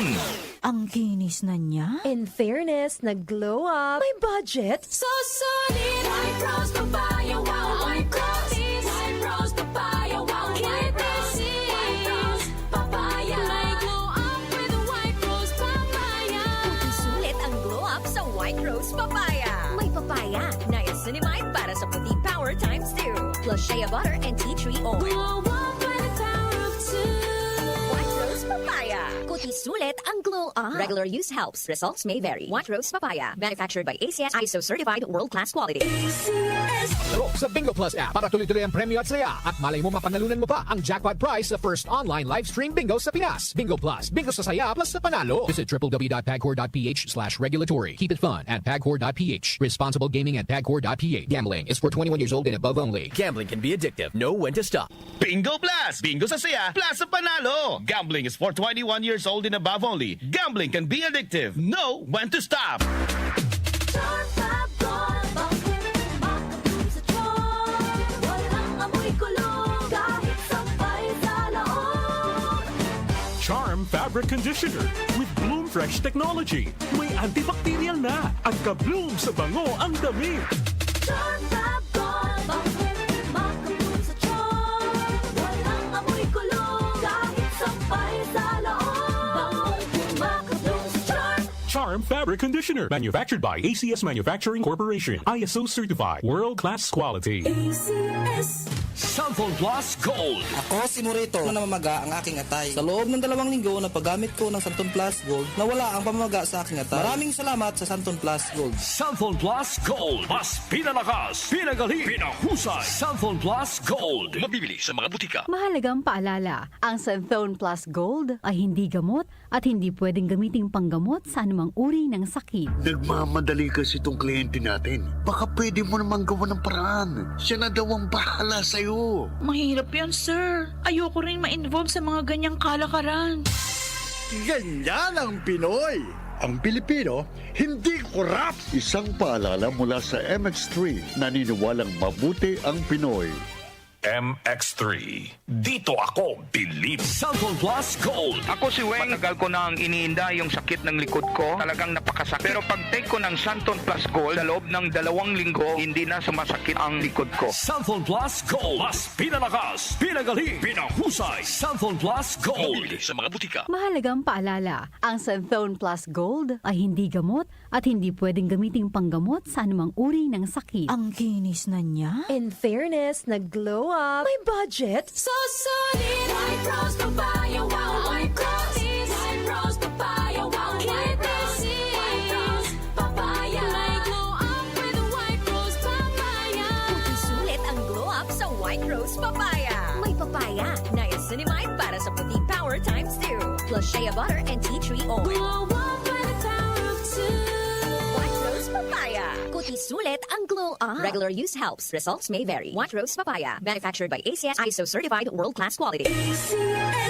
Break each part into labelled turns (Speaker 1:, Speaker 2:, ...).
Speaker 1: Santon.
Speaker 2: Ang kinis na niya.
Speaker 3: In fairness, nag-glow up. May budget.
Speaker 4: So solid, White Rose Papaya, wow, White Rose. White Rose Papaya, wow, White Rose. White Rose Papaya. May glow up with White Rose Papaya.
Speaker 5: Sulit ang glow up sa White Rose Papaya. May papaya, niacinamide para sa puti power times 2. Plus shea butter and tea tree oil.
Speaker 4: Glow up with the power of 2.
Speaker 5: White Rose Papaya. Kuti sulit ang glow up. Regular use helps. Results may vary. White Rose Papaya. Manufactured by ACS ISO certified world-class quality.
Speaker 6: Laro sa Bingo Plus app para tuloy-tuloy ang premyo at saya. At malay mo mapanalunan mo pa ang jackpot prize sa first online live stream bingo sa Pinas. Bingo Plus. Bingo sa saya plus sa panalo. Visit www.pagcor.ph/regulatory. Keep it fun at pagcor.ph. Responsible gaming at pagcor.ph. Gambling is for 21 years old and above only.
Speaker 7: Gambling can be addictive. Know when to stop.
Speaker 1: Bingo Plus! Bingo sa saya, plus sa panalo! Gambling is for 21 years old and above only. Gambling can be addictive. Know when to stop.
Speaker 4: Charm Fab Gold, bakit makatulong sa tiyon? Walang amoy kulong, kahit sampay sa laon.
Speaker 8: Charm Fabric Conditioner with Bloom Fresh Technology. May antibacterial na at ka-bloom sa bango ang damit.
Speaker 4: Charm Fab Gold, bakit makatulong sa tiyon? Walang amoy kulong, kahit sampay sa laon. Makatulong sa Charm.
Speaker 8: Charm Fabric Conditioner. Manufactured by ACS Manufacturing Corporation. ISO certified. World-class quality.
Speaker 4: ACS.
Speaker 1: Santon Plus Gold.
Speaker 9: Ako si Morito na namamaga ang aking atay. Sa loob ng 2 linggo na paggamit ko ng Santon Plus Gold, nawala ang pamamaga sa aking atay. Maraming salamat sa Santon Plus Gold.
Speaker 1: Santon Plus Gold. Mas pinalakas, pinagaling, pinahusay. Santon Plus Gold. Mabibili sa mga butika.
Speaker 2: Mahalagang paalala, ang Santon Plus Gold ay hindi gamot at hindi pwedeng gamiting panggamot sa anumang uri ng sakit.
Speaker 10: Nagmamadali kasi itong kliyente natin. Baka pwede mo namang gawa ng paraan. Siya na daw ang bahala sa'yo.
Speaker 11: Mahirap yan, sir. Ayoko rin ma-involve sa mga ganyang kalakaran.
Speaker 10: Ganyan ang Pinoy. Ang Pilipino, hindi korap. Isang paalala mula sa MX3, naniniwalang mabuti ang Pinoy.
Speaker 1: MX3. Dito ako believe. Santon Plus Gold.
Speaker 12: Ako si Weng. Matagal ko na ang iniinda yung sakit ng likod ko. Talagang napakasakit. Pero pag take ko ng Santon Plus Gold, sa loob ng 2 linggo, hindi na sumasakit ang likod ko.
Speaker 1: Santon Plus Gold. Mas pinalakas, pinagaling, pinahusay. Santon Plus Gold. Mabibili sa mga butika.
Speaker 2: Mahalagang paalala, ang Santon Plus Gold ay hindi gamot at hindi pwedeng gamiting panggamot sa anumang uri ng sakit. Ang kinis na niya.
Speaker 3: In fairness, nag-glow up. May budget.
Speaker 4: So solid, White Rose Papaya, wow, White Rose. White Rose Papaya, wow, White Rose. White Rose Papaya. May glow up with White Rose Papaya.
Speaker 5: Kuti sulit ang glow up sa White Rose Papaya. May papaya, niacinamide para sa puti power times 2. Plus shea butter and tea tree oil.
Speaker 4: Glow up with the power of 2.
Speaker 5: White Rose Papaya. Kuti sulit ang glow up. Regular use helps. Results may vary. White Rose Papaya. Manufactured by ACS ISO certified world-class quality.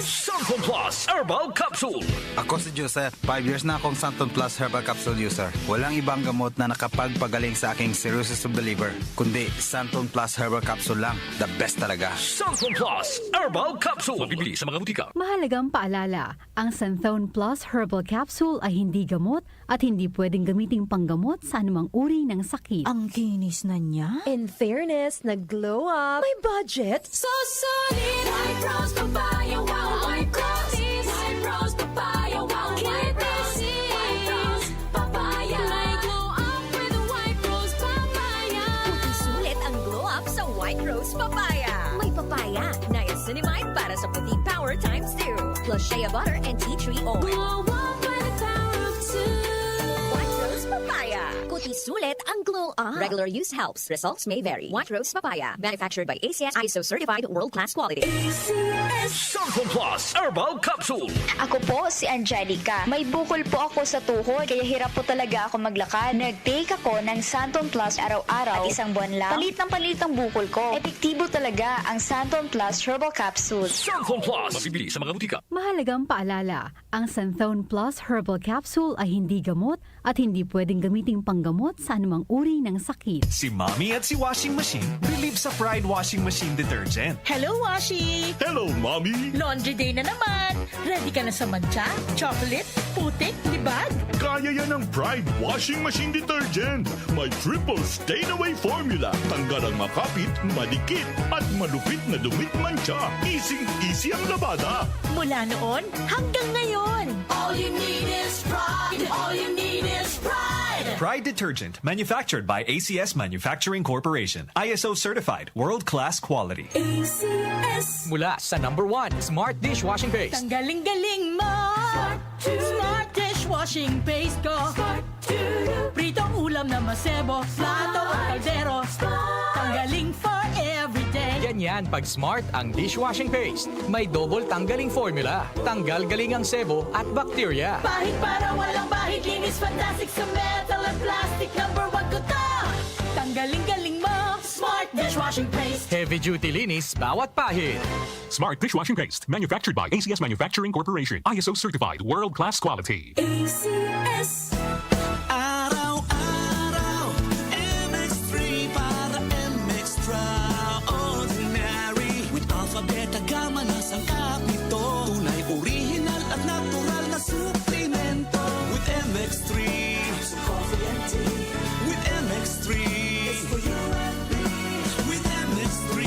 Speaker 1: Santon Plus Herbal Capsule.
Speaker 13: Ako si Joseph. 5 years na akong Santon Plus Herbal Capsule user. Walang ibang gamot na nakapagpagaling sa aking cirrhosis of the liver, kundi Santon Plus Herbal Capsule lang. The best talaga.
Speaker 1: Santon Plus Herbal Capsule. Mabibili sa mga butika.
Speaker 2: Mahalagang paalala, ang Santon Plus Herbal Capsule ay hindi gamot at hindi pwedeng gamiting panggamot sa anumang uri ng sakit. Ang kinis na niya.
Speaker 3: In fairness, nag-glow up. May budget.
Speaker 4: So solid, White Rose Papaya, wow, White Rose. White Rose Papaya, wow, White Rose. White Rose Papaya. May glow up with White Rose Papaya.
Speaker 5: Kuti sulit ang glow up sa White Rose Papaya. May papaya, niacinamide para sa puti power times 2. Plus shea butter and tea tree oil.
Speaker 4: Glow up with the power of 2.
Speaker 5: White Rose Papaya. Kuti sulit ang glow up. Regular use helps. Results may vary. White Rose Papaya. Manufactured by ACS ISO certified world-class quality.
Speaker 1: Santon Plus Herbal Capsule.
Speaker 14: Ako po si Angelica. May bukol po ako sa tuhod, kaya hirap po talaga ako maglakad. Nag-take ako ng Santon Plus araw-araw at 1 buwan lang. Palit ang bukol ko. Epektibo talaga ang Santon Plus Herbal Capsule.
Speaker 1: Santon Plus. Mabibili sa mga butika.
Speaker 2: Mahalagang paalala, ang Santon Plus Herbal Capsule ay hindi gamot at hindi pwedeng gamiting panggamot panggamot sa anumang uri ng sakit.
Speaker 15: Si Mommy at si Washing Machine believe sa Pride Washing Machine Detergent.
Speaker 11: Hello, Washi!
Speaker 1: Hello, Mommy!
Speaker 11: Laundry day na naman! Ready ka na sa mancha, chocolate, putik, libag?
Speaker 8: Kaya yan ang Pride Washing Machine Detergent. May triple stain-away formula. Tanggal ang makapit, madikit, at malupit na dumit mancha. Easy ang labada.
Speaker 11: Mula noon hanggang ngayon.
Speaker 4: All you need is pride. All you need is pride.
Speaker 15: Pride Detergent, manufactured by ACS Manufacturing Corporation. ISO certified, world-class quality.
Speaker 11: ACS.
Speaker 6: Mula sa number 1, Smart Dishwashing Paste.
Speaker 11: Tanggaling-galing mo. Smart dishwashing paste ko. Pritong ulam na masebo. Plato o kaldero. Tanggaling for everyday.
Speaker 6: Ganyan pag Smart ang dishwashing paste. May double tanggaling formula. Tanggal galing ang sebo at bakterya.
Speaker 11: Bahid para walang bahid. Linis fantastic sa metal at plastic. Number 1 ko to. Tanggaling-galing mo. Smart dishwashing paste.
Speaker 6: Heavy duty linis bawat pahid.
Speaker 8: Smart Dishwashing Paste. Manufactured by ACS Manufacturing Corporation. ISO certified, world-class quality.
Speaker 11: ACS.
Speaker 4: Araw-araw, MX3 para MX-Traordinary. With alpha, beta, gamma na sangkap nito. Tunay, original at natural na suplemento. With MX3, so coffee and tea. With MX3, it's for you and me. With MX3,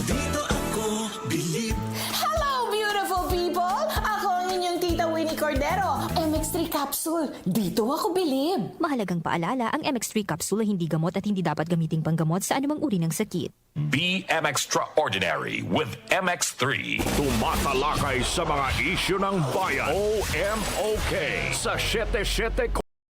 Speaker 4: dito ako believe.
Speaker 16: Hello, beautiful people! Ako ang inyong tita Winnie Cordero. MX3 capsule. Dito ako bilib.
Speaker 5: Mahalagang paalala, ang MX3 capsule ay hindi gamot at hindi dapat gamiting panggamot sa anumang uri ng sakit.
Speaker 17: Be extraordinary with MX3. Tumatalakay sa mga isyu ng bayan. OMOK sa 77